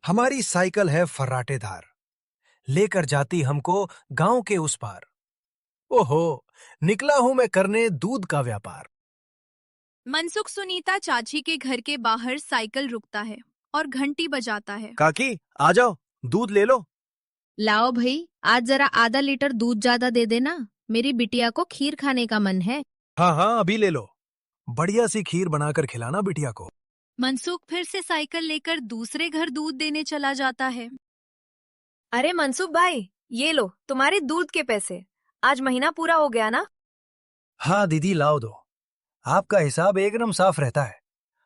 हमारी साइकिल है फर्राटेदार, लेकर जाती हमको गांव के उस पार। ओहो, निकला हूं मैं करने दूध का व्यापार। मनसुख सुनीता चाची के घर के बाहर साइकिल रुकता है और घंटी बजाता है। काकी, आ जाओ, दूध ले लो। लाओ भाई, आज जरा आधा लीटर दूध ज्यादा दे देना, मेरी बिटिया को खीर खाने का मन है। हाँ हाँ, अभी ले लो। बढ़िया सी खीर बनाकर खिलाना बिटिया को। मनसुख फिर से साइकिल लेकर दूसरे घर दूध देने चला जाता है। अरे मनसुख भाई, ये लो तुम्हारे दूध के पैसे। आज महीना पूरा हो गया ना? हाँ दीदी, लाओ दो। आपका हिसाब एकदम साफ रहता है।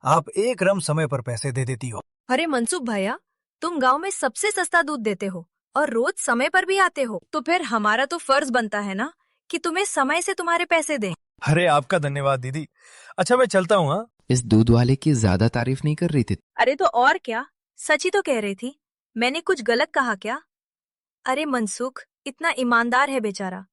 आप एकदम समय पर पैसे दे देती हो। अरे मनसुख भैया, तुम गांव में सबसे सस्ता दूध देते हो और रोज समय पर भी आते हो, तो फिर हमारा तो फर्ज बनता है ना कि तुम्हें समय से तुम्हारे पैसे दें। अरे आपका धन्यवाद दीदी। अच्छा, मैं चलता हूँ। हाँ, इस दूध वाले की ज्यादा तारीफ नहीं कर रही थी। अरे तो और क्या, सच ही तो कह रही थी। मैंने कुछ गलत कहा क्या? अरे मनसुख इतना ईमानदार है बेचारा।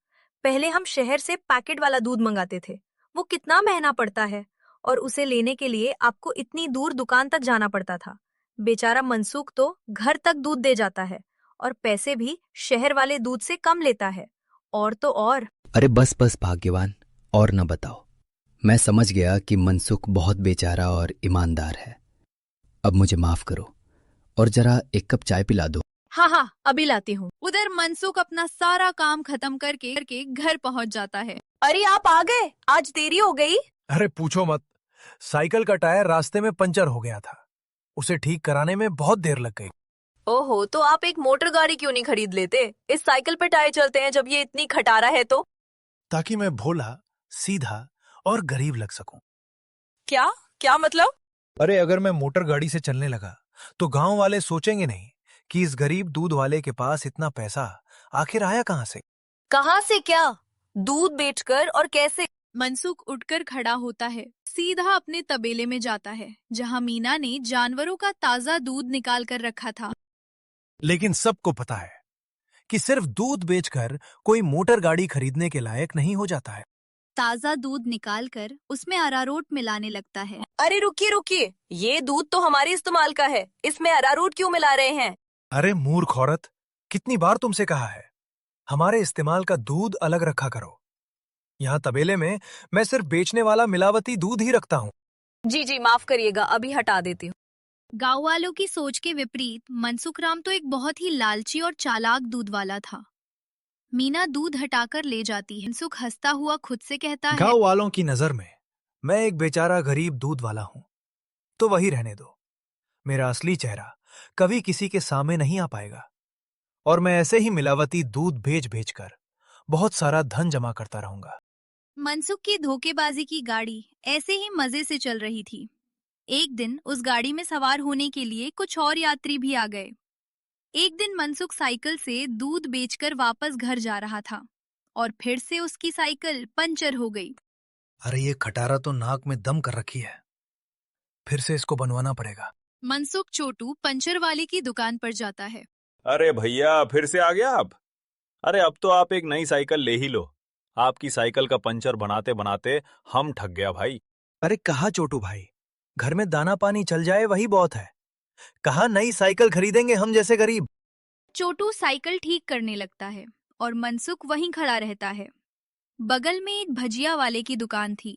पहले हम शहर से पैकेट वाला दूध मंगाते थे, वो कितना महंगा पड़ता है, और उसे लेने के लिए आपको इतनी दूर दुकान तक जाना पड़ता था। बेचारा मनसुख तो घर तक दूध दे जाता है और पैसे भी शहर वाले दूध से कम लेता है। और तो और। अरे बस बस भाग्यवान, और न बताओ। मैं समझ गया कि मनसुख बहुत बेचारा और ईमानदार है। अब मुझे माफ करो और जरा एक कप चाय पिला दो। हाँ हाँ, अभी लाती हूँ। उधर मनसुख अपना सारा काम खत्म करके घर पहुंच जाता है। अरे आप आ गए, आज देरी हो गई। अरे पूछो मत, साइकिल का टायर रास्ते में पंचर हो गया था। उसे ठीक कराने में बहुत देर लग गई। ओहो, तो आप एक मोटर गाड़ी क्यों नहीं खरीद लेते? इस साइकिल पे टायर चलते हैं जब ये इतनी खटारा है तो। ताकि मैं भोला, सीधा और गरीब लग सकूं। क्या क्या मतलब? अरे अगर मैं मोटर गाड़ी से चलने लगा तो गांव वाले सोचेंगे नहीं कि इस गरीब दूध वाले के पास इतना पैसा आखिर आया कहां से। कहाँ से क्या? दूध बेचकर और कैसे? मनसुख उठकर खड़ा होता है, सीधा अपने तबेले में जाता है जहां मीना ने जानवरों का ताजा दूध निकाल कर रखा था। लेकिन सबको पता है कि सिर्फ दूध बेचकर कोई मोटर गाड़ी खरीदने के लायक नहीं हो जाता है। ताजा दूध निकालकर उसमें अरारोट मिलाने लगता है। अरे रुकिए रुकिए, ये दूध तो हमारे इस्तेमाल का है, इसमें अरारोट क्यों मिला रहे हैं? अरे मूर्ख औरत, कितनी बार तुमसे कहा है, हमारे इस्तेमाल का दूध अलग रखा करो। यहाँ तबेले में मैं सिर्फ बेचने वाला मिलावटी दूध ही रखता हूँ। जी जी, माफ करिएगा, अभी हटा देती हूँ। गांव वालों की सोच के विपरीत मनसुख राम तो एक बहुत ही लालची और चालाक दूध वाला था। मीना दूध हटाकर ले जाती है। मनसुख हंसता हुआ खुद से कहता है, गांव वालों की नजर में मैं एक बेचारा गरीब दूध वाला हूँ, तो वही रहने दो। मेरा असली चेहरा कभी किसी के सामने नहीं आ पाएगा और मैं ऐसे ही मिलावटी दूध बेच बेच कर बहुत सारा धन जमा करता रहूंगा। मनसुख की धोखेबाजी की गाड़ी ऐसे ही मजे से चल रही थी। एक दिन उस गाड़ी में सवार होने के लिए कुछ और यात्री भी आ गए। एक दिन मनसुख साइकिल से दूध बेचकर वापस घर जा रहा था और फिर से उसकी साइकिल पंचर हो गई। अरे ये खटारा तो नाक में दम कर रखी है, फिर से इसको बनवाना पड़ेगा। मनसुख छोटू पंचर वाले की दुकान पर जाता है। अरे भैया, फिर से आ गया आप? अरे अब तो आप एक नई साइकिल ले ही लो। आपकी साइकिल का पंचर बनाते बनाते हम ठग गया भाई। अरे कहा छोटू भाई, घर में दाना पानी चल जाए वही बहुत है। कहा नई साइकिल खरीदेंगे हम जैसे गरीब। छोटू साइकिल ठीक करने लगता है और मनसुख वहीं खड़ा रहता है। बगल में एक भजिया वाले की दुकान थी।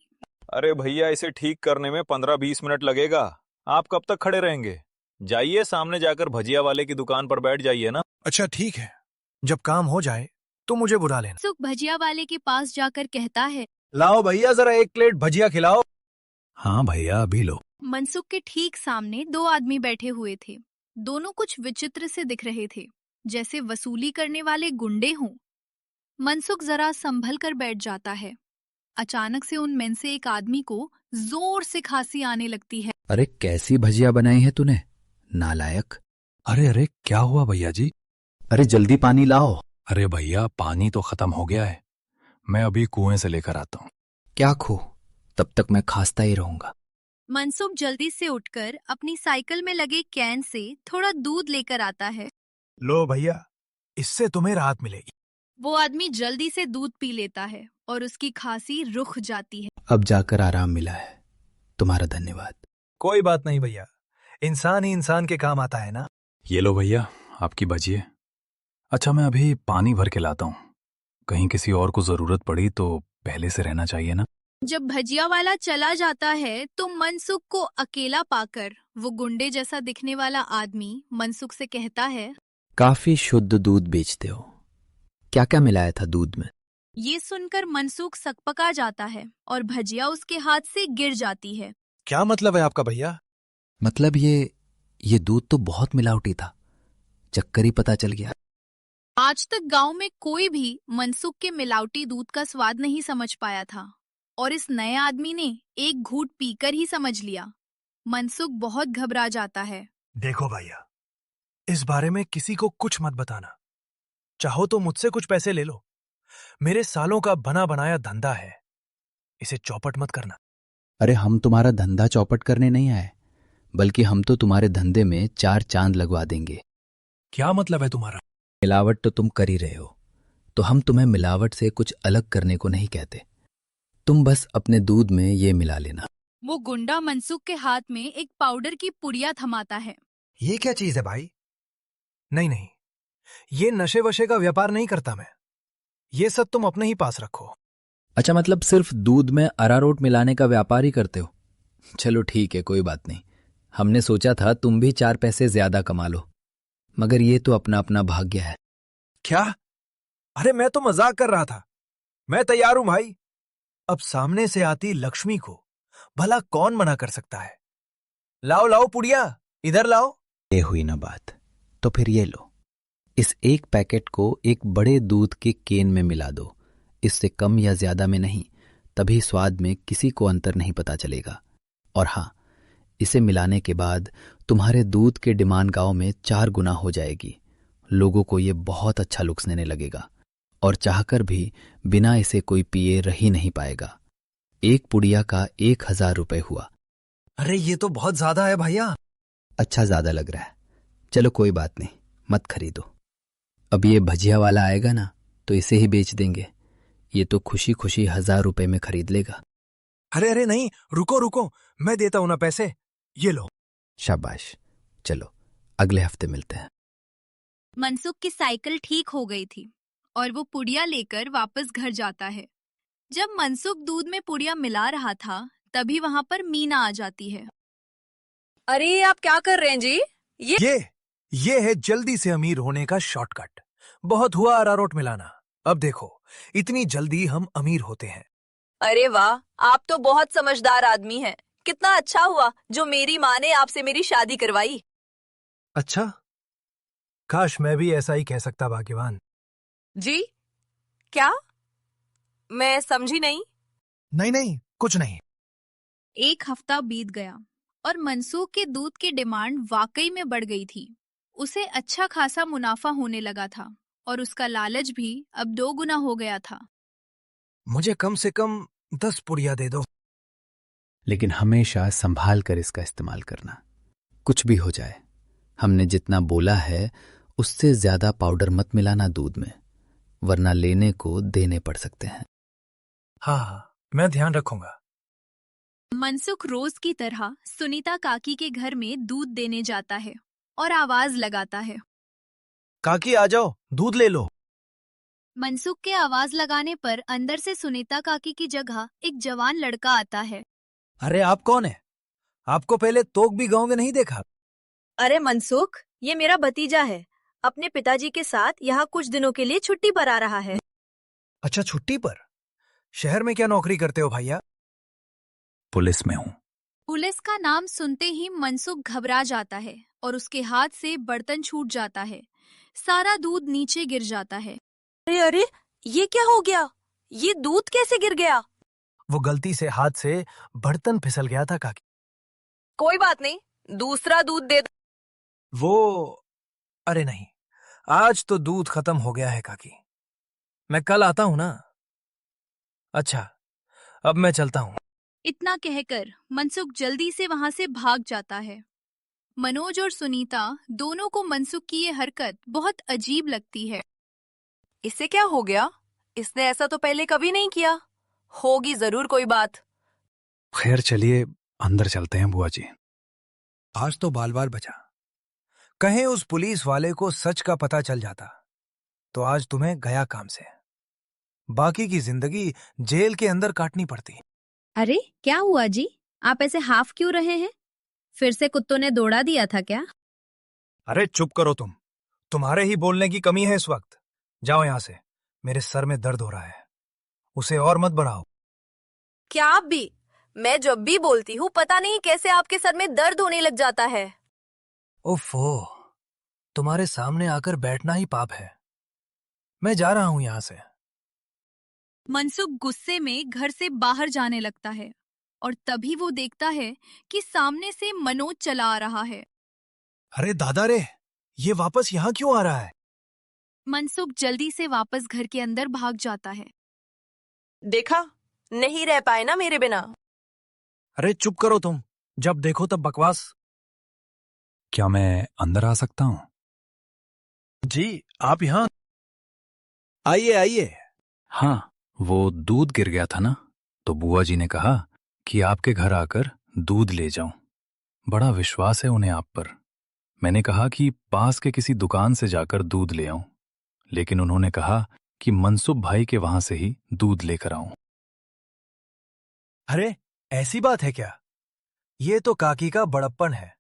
अरे भैया, इसे ठीक करने में 15-20 मिनट लगेगा। आप कब तक खड़े रहेंगे? जाइए, सामने जाकर भजिया वाले की दुकान पर बैठ जाइए ना। अच्छा ठीक है, जब काम हो जाए तो मुझे बुला लेना। मनसुख भजिया वाले के पास जाकर कहता है, लाओ भैया, जरा एक प्लेट भजिया खिलाओ। हाँ भैया, अभी लो। मनसुख के ठीक सामने दो आदमी बैठे हुए थे। दोनों कुछ विचित्र से दिख रहे थे, जैसे वसूली करने वाले गुंडे हों। मनसुख जरा संभल कर बैठ जाता है। अचानक से उनमें से एक आदमी को जोर से खांसी आने लगती है। अरे कैसी भजिया बनाई है तूने, नालायक। अरे अरे, क्या हुआ भैया जी? अरे जल्दी पानी लाओ। अरे भैया, पानी तो खत्म हो गया है, मैं अभी कुएं से लेकर आता हूँ। क्या खो, तब तक मैं खांसता ही रहूंगा। मनसुख जल्दी से उठकर अपनी साइकिल में लगे कैन से थोड़ा दूध लेकर आता है। लो भैया, इससे तुम्हें राहत मिलेगी। वो आदमी जल्दी से दूध पी लेता है और उसकी खांसी रुक जाती है। अब जाकर आराम मिला है, तुम्हारा धन्यवाद। कोई बात नहीं भैया, इंसान ही इंसान के काम आता है ना। ये लो भैया, आपकी भजिए। अच्छा, मैं अभी पानी भर के लाता हूँ। कहीं किसी और को जरूरत पड़ी तो पहले से रहना चाहिए ना। जब भजिया वाला चला जाता है तो मनसुख को अकेला पाकर वो गुंडे जैसा दिखने वाला आदमी मनसुख से कहता है, काफी शुद्ध दूध बेचते हो, क्या क्या मिलाया था दूध में? ये सुनकर मनसुख सकपका जाता है और भजिया उसके हाथ से गिर जाती है। क्या मतलब है आपका भैया? मतलब ये दूध तो बहुत मिलावटी था, चक्कर ही पता चल गया। आज तक गांव में कोई भी मनसुख के मिलावटी दूध का स्वाद नहीं समझ पाया था और इस नए आदमी ने एक घूंट पीकर ही समझ लिया। मनसुख बहुत घबरा जाता है। देखो भैया, इस बारे में किसी को कुछ मत बताना। चाहो तो मुझसे कुछ पैसे ले लो, मेरे सालों का बना बनाया धंधा है, इसे चौपट मत करना। अरे हम तुम्हारा धंधा चौपट करने नहीं आए, बल्कि हम तो तुम्हारे धंधे में 4 चांद लगवा देंगे। क्या मतलब है तुम्हारा? मिलावट तो तुम कर ही रहे हो, तो हम तुम्हें मिलावट से कुछ अलग करने को नहीं कहते। तुम बस अपने दूध में ये मिला लेना। वो गुंडा मनसुख के हाथ में एक पाउडर की पुड़िया थमाता है। ये क्या चीज है भाई? नहीं नहीं, ये नशे वशे का व्यापार नहीं करता मैं। ये सब तुम अपने ही पास रखो। अच्छा, मतलब सिर्फ दूध में अरारोट मिलाने का व्यापार ही करते हो? चलो ठीक है, कोई बात नहीं। हमने सोचा था तुम भी 4 पैसे ज्यादा कमा लो, मगर ये तो अपना अपना भाग्य है। क्या? अरे मैं तो मजाक कर रहा था। मैं तैयार हूं भाई। अब सामने से आती लक्ष्मी को भला कौन मना कर सकता है? लाओ लाओ पुड़िया, इधर लाओ। ये हुई ना बात, तो फिर ये लो। इस एक पैकेट को एक बड़े दूध के केन में मिला दो। इससे कम या ज्यादा में नहीं, तभी स्वाद में किसी को अंतर नहीं पता चलेगा। और हाँ, इसे मिलाने के बाद तुम्हारे दूध के डिमांड गांव में 4 गुना हो जाएगी। लोगों को ये बहुत अच्छा लुक्स देने लगेगा और चाहकर भी बिना इसे कोई पिए रह ही नहीं पाएगा। एक पुड़िया का 1000 रुपए हुआ। अरे ये तो बहुत ज्यादा है भैया। अच्छा ज्यादा लग रहा है, चलो कोई बात नहीं, मत खरीदो। अब ये भजिया वाला आएगा ना, तो इसे ही बेच देंगे। ये तो खुशी खुशी 1000 रुपए में खरीद लेगा। अरे अरे नहीं, रुको रुको, मैं देता हूं ना पैसे, ये लो। शाबाश, चलो अगले हफ्ते मिलते हैं। मनसुख की साइकिल ठीक हो गई थी और वो पुड़िया लेकर वापस घर जाता है। जब मनसुख दूध में पुड़िया मिला रहा था, तभी वहां पर मीना आ जाती है। अरे आप क्या कर रहे हैं जी? ये है जल्दी से अमीर होने का शॉर्टकट। बहुत हुआ अरारोट मिलाना, अब देखो इतनी जल्दी हम अमीर होते हैं। अरे वाह, आप तो बहुत समझदार आदमी हैं। कितना अच्छा हुआ जो मेरी माँ ने आपसे मेरी शादी करवाई। अच्छा, काश मैं भी ऐसा ही कह सकता भाग्यवान। जी? क्या? मैं समझी नहीं। नहीं नहीं, कुछ नहीं। एक हफ्ता बीत गया और मनसुख के दूध की डिमांड वाकई में बढ़ गई थी। उसे अच्छा खासा मुनाफा होने लगा था और उसका लालच भी अब 2 गुना हो गया था। मुझे कम से कम 10 पुड़िया दे दो। लेकिन हमेशा संभाल कर इसका इस्तेमाल करना। कुछ भी हो जाए, हमने जितना बोला है उससे ज्यादा पाउडर मत मिलाना दूध में, वरना लेने को देने पड़ सकते हैं। हाँ हाँ, मैं ध्यान रखूंगा। मनसुख रोज की तरह सुनीता काकी के घर में दूध देने जाता है और आवाज लगाता है। काकी आ जाओ, दूध ले लो। मनसुख के आवाज लगाने पर अंदर से सुनीता काकी की जगह एक जवान लड़का आता है। अरे आप कौन है? आपको पहले तोक भी गांव में नहीं देखा। अरे मनसुख, ये मेरा भतीजा है। अपने पिताजी के साथ यहाँ कुछ दिनों के लिए छुट्टी पर आ रहा है। अच्छा, छुट्टी पर? शहर में क्या नौकरी करते हो भैया? पुलिस में हूँ। पुलिस का नाम सुनते ही मनसुख घबरा जाता है और उसके हाथ से बर्तन छूट जाता है। सारा दूध नीचे गिर जाता है। अरे अरे, ये क्या हो गया? ये दूध कैसे गिर गया? वो गलती से हाथ से बर्तन फिसल गया था काकी। कोई बात नहीं, दूसरा दूध दे दो। वो अरे नहीं, आज तो दूध खत्म हो गया है काकी। मैं कल आता हूं ना। अच्छा, अब मैं चलता हूं। इतना कहकर मनसुख जल्दी से वहां से भाग जाता है। मनोज और सुनीता दोनों को मनसुख की ये हरकत बहुत अजीब लगती है। इससे क्या हो गया? इसने ऐसा तो पहले कभी नहीं किया। होगी जरूर कोई बात। खैर चलिए अंदर चलते हैं बुआ जी। आज तो बाल बाल बचा। कहीं उस पुलिस वाले को सच का पता चल जाता तो आज तुम्हें गया काम से, बाकी की जिंदगी जेल के अंदर काटनी पड़ती। अरे क्या हुआ जी, आप ऐसे हाफ क्यों रहे हैं? फिर से कुत्तों ने दौड़ा दिया था क्या? अरे चुप करो तुम, तुम्हारे ही बोलने की कमी है इस वक्त। जाओ यहां से, मेरे सर में दर्द हो रहा है, उसे और मत बढ़ाओ। क्या आप भी? मैं जब भी बोलती हूँ पता नहीं कैसे आपके सर में दर्द होने लग जाता है। ओफो, तुम्हारे सामने आकर बैठना ही पाप है। मैं जा रहा हूं यहां से। मनसुख गुस्से में घर से बाहर जाने लगता है और तभी वो देखता है कि सामने से मनोज चला आ रहा है। अरे दादा रे, ये वापस यहां क्यों आ रहा है? मनसुख जल्दी से वापस घर के अंदर भाग जाता है। देखा, नहीं रह पाए ना मेरे बिना। अरे चुप करो तुम, जब देखो तब बकवास। क्या मैं अंदर आ सकता हूँ? जी आप यहाँ आइए आइए। हाँ, वो दूध गिर गया था ना, तो बुआ जी ने कहा कि आपके घर आकर दूध ले जाऊं। बड़ा विश्वास है उन्हें आप पर। मैंने कहा कि पास के किसी दुकान से जाकर दूध ले आऊं, लेकिन उन्होंने कहा कि मनसुख भाई के वहां से ही दूध लेकर आऊं। अरे ऐसी बात है क्या? ये तो काकी का बड़प्पन है,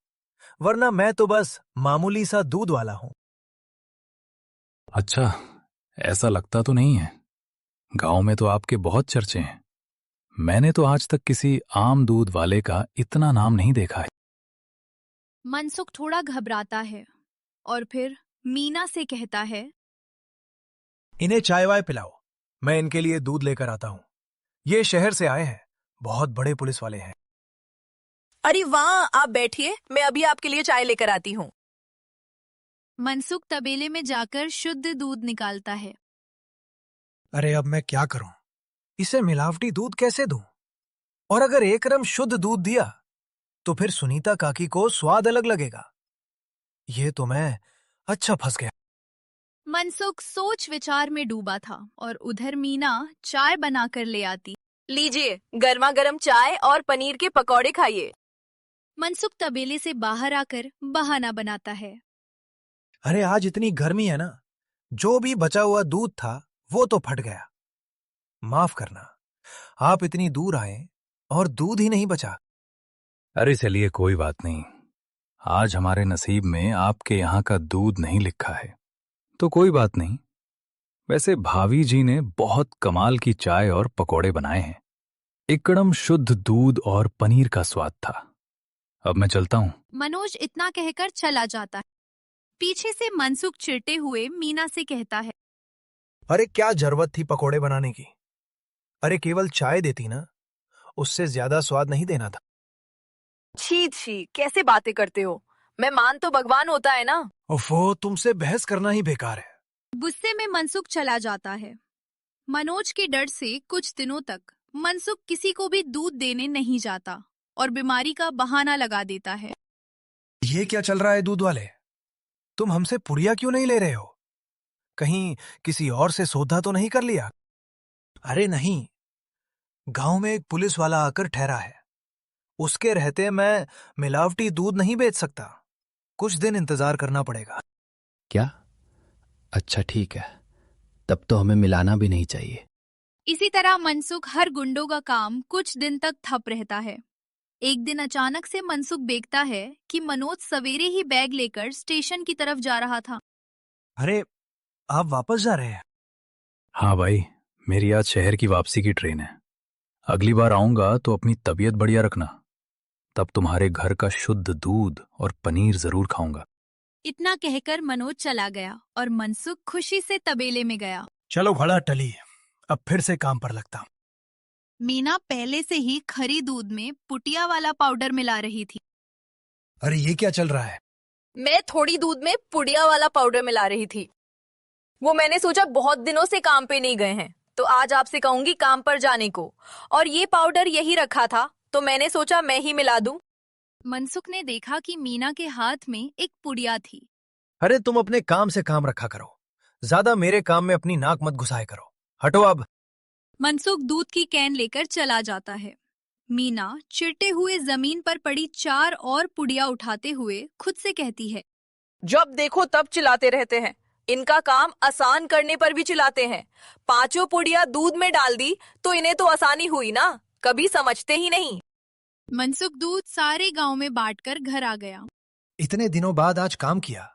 वरना मैं तो बस मामूली सा दूध वाला हूं। अच्छा, ऐसा लगता तो नहीं है। गांव में तो आपके बहुत चर्चे हैं। मैंने तो आज तक किसी आम दूध वाले का इतना नाम नहीं देखा है। मनसुख थोड़ा घबराता है और फिर मीना से कहता है, इन्हें चाय वाय पिलाओ, मैं इनके लिए दूध लेकर आता हूं। ये शहर से आए हैं, बहुत बड़े पुलिस वाले हैं। अरे वाह, आप बैठिए, मैं अभी आपके लिए चाय लेकर आती हूँ। मनसुख तबेले में जाकर शुद्ध दूध निकालता है। अरे अब मैं क्या करूं, इसे मिलावटी दूध कैसे दूं? और अगर एकदम शुद्ध दूध दिया तो फिर सुनीता काकी को स्वाद अलग लगेगा। ये तो मैं अच्छा फंस गया। मनसुख सोच विचार में डूबा था और उधर मीना चाय बनाकर ले आती। लीजिए, गर्मा गर्म चाय और पनीर के पकौड़े खाइए। मनसुख तबेले से बाहर आकर बहाना बनाता है। अरे आज इतनी गर्मी है ना, जो भी बचा हुआ दूध था वो तो फट गया। माफ करना, आप इतनी दूर आए और दूध ही नहीं बचा। अरे चलिए, कोई बात नहीं। आज हमारे नसीब में आपके यहाँ का दूध नहीं लिखा है, तो कोई बात नहीं। वैसे भाभी जी ने बहुत कमाल की चाय और पकौड़े बनाए हैं। एकदम शुद्ध दूध और पनीर का स्वाद था। अब मैं चलता हूँ। मनोज इतना कहकर चला जाता है। पीछे से मनसुख चिढ़ते हुए मीना से कहता है, अरे क्या जरूरत थी पकोड़े बनाने की? अरे केवल चाय देती ना, उससे ज्यादा स्वाद नहीं देना था। छी छी, कैसे बातें करते हो? मेहमान तो भगवान होता है ना। ओफो, तुमसे बहस करना ही बेकार है। गुस्से में मनसुख चला जाता है। मनोज के डर से कुछ दिनों तक मनसुख किसी को भी दूध देने नहीं जाता और बीमारी का बहाना लगा देता है। ये क्या चल रहा है दूध वाले? तुम हमसे पुड़िया क्यों नहीं ले रहे हो? कहीं किसी और से सौदा तो नहीं कर लिया? अरे नहीं, गांव में एक पुलिस वाला आकर ठहरा है, उसके रहते मैं मिलावटी दूध नहीं बेच सकता। कुछ दिन इंतजार करना पड़ेगा। क्या? अच्छा ठीक है, तब तो हमें मिलाना भी नहीं चाहिए। इसी तरह मनसुख हर गुंडों का काम कुछ दिन तक ठप रहता है। एक दिन अचानक से मनसुख देखता है कि मनोज सवेरे ही बैग लेकर स्टेशन की तरफ जा रहा था। अरे आप वापस जा रहे हैं? हाँ भाई, मेरी आज शहर की वापसी की ट्रेन है। अगली बार आऊंगा तो अपनी तबीयत बढ़िया रखना, तब तुम्हारे घर का शुद्ध दूध और पनीर जरूर खाऊंगा। इतना कहकर मनोज चला गया और मनसुख खुशी से तबेले में गया। चलो घड़ा टली, अब फिर से काम पर लगता हूं। मीना पहले से ही खरी दूध में पुटिया वाला पाउडर मिला रही थी। अरे ये क्या चल रहा है? मैं थोड़ी दूध में पुड़िया वाला पाउडर मिला रही थी। वो मैंने सोचा बहुत दिनों से काम पे नहीं गए हैं, तो आज आपसे कहूंगी काम पर जाने को। और ये पाउडर यही रखा था, तो मैंने सोचा मैं ही मिला दूं। मनसुख ने देखा कि मीना के हाथ में एक पुड़िया थी। अरे तुम अपने काम से काम रखा करो, ज्यादा मेरे काम में अपनी नाक मत घुसाए करो। हटो अब। मनसुख दूध की कैन लेकर चला जाता है। मीना चिढ़ते हुए जमीन पर पड़ी 4 और पुड़िया उठाते हुए खुद से कहती है, जब देखो तब चिल्लाते रहते हैं। इनका काम आसान करने पर भी चिल्लाते हैं। 5 पुड़िया दूध में डाल दी तो इन्हें तो आसानी हुई ना, कभी समझते ही नहीं। मनसुख दूध सारे गांव में बांटकर घर आ गया। इतने दिनों बाद आज काम किया,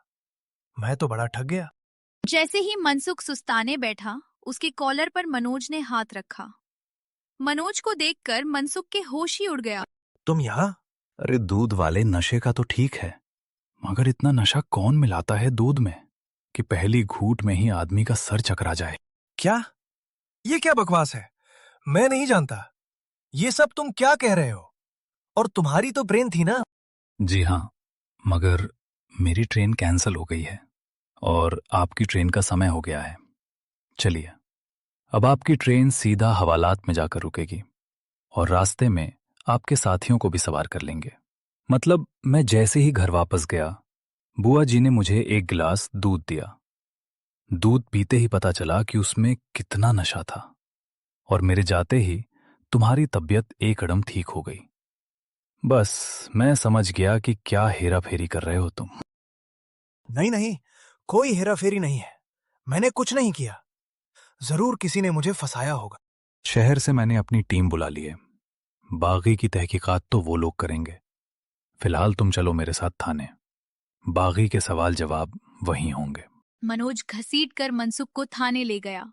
मैं तो बड़ा ठग गया। जैसे ही मनसुख सुस्ताने बैठा, उसके कॉलर पर मनोज ने हाथ रखा। मनोज को देखकर मनसुख के होश ही उड़ गया। तुम यहाँ? अरे दूध वाले, नशे का तो ठीक है, मगर इतना नशा कौन मिलाता है दूध में कि पहली घूंट में ही आदमी का सर चकरा जाए। क्या? ये क्या बकवास है? मैं नहीं जानता। ये सब तुम क्या कह रहे हो? और तुम्हारी तो ब्रेन थी ना? जी हाँ, मगर मेरी ट्रेन कैंसल हो गई है और आपकी ट्रेन का समय हो गया है। चलिए, अब आपकी ट्रेन सीधा हवालात में जाकर रुकेगी और रास्ते में आपके साथियों को भी सवार कर लेंगे। मतलब मैं जैसे ही घर वापस गया, बुआ जी ने मुझे एक गिलास दूध दिया। दूध पीते ही पता चला कि उसमें कितना नशा था और मेरे जाते ही तुम्हारी तबीयत एक कदम ठीक हो गई। बस मैं समझ गया कि क्या हेरा फेरी कर रहे हो तुम। नहीं नहीं, कोई हेराफेरी नहीं है। मैंने कुछ नहीं किया। जरूर किसी ने मुझे फंसाया होगा। शहर से मैंने अपनी टीम बुला ली है। बागी की तहकीकात तो वो लोग करेंगे। फिलहाल तुम चलो मेरे साथ थाने। बागी के सवाल जवाब वहीं होंगे। मनोज घसीटकर मनसुख को थाने ले गया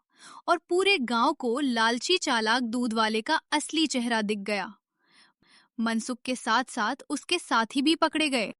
और पूरे गांव को लालची चालाक दूध वाले का असली चेहरा दिख गया। मनसुख के साथ साथ उसके साथी भी पकड़े गए।